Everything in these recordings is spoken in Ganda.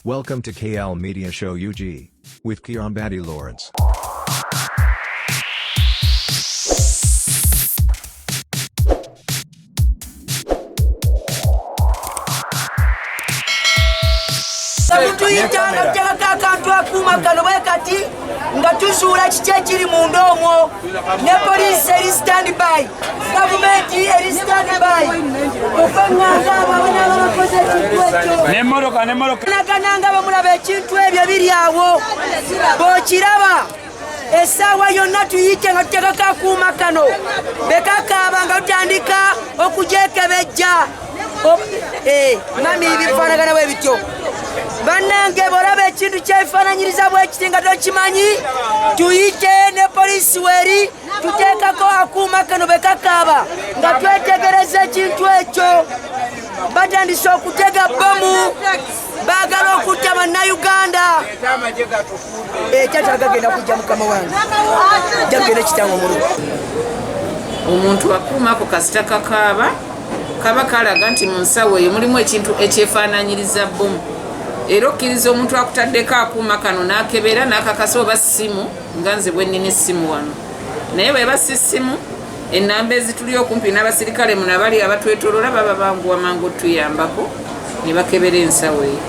Welcome to KL Media Show UG with Kiambati Lawrence. Tuyitanga kutegeka akantu akuuma kano bwe kati nga tuzuula kiki ekiri munda omwo ne poliisi eri standby, gavumenti eri standby okweŋŋanga abo abanaba bakoze ekintu ekyo nagananga bamulaba ekintu ebyo biri awo bw'okiraba essaawa yonna tuyite nga tutegeka akuuma kano bekakaaba nga tutandika okugyekebejja mami bifaanagana bwe bityo bannange bw'olaba ekintu kyebifaananyiriza bwe kiti nga tokimanyi tuyite ne poliisi weri tuteekako akuuma kano bekakaaba nga twetegereza ekintu ekyo. Batandise okutega bbomu baagala okutta bannayuganda ekyata gagenda kujja mukama wange jagenda kitango mulu omuntu akuumako kasita kakaaba kaba kalaga nti mu nsawo eyo mulimu ekintu ekyefaananyiriza bbomu era okkiriza omuntu akutaddeko akuuma kano n'akebera n'akakasa oba ssimu nga nze bwe nnina essimu wano naye bweba si ssimu ennamba ezituli okumpi n'abasirikale muno abali abatwetoloola baba banguwa mangu otuyambako ne bakebera ensawo eyo.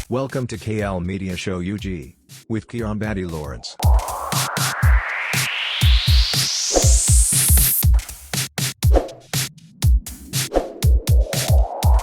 Welcome to KL Media Show UG with Kiambati Lawrence.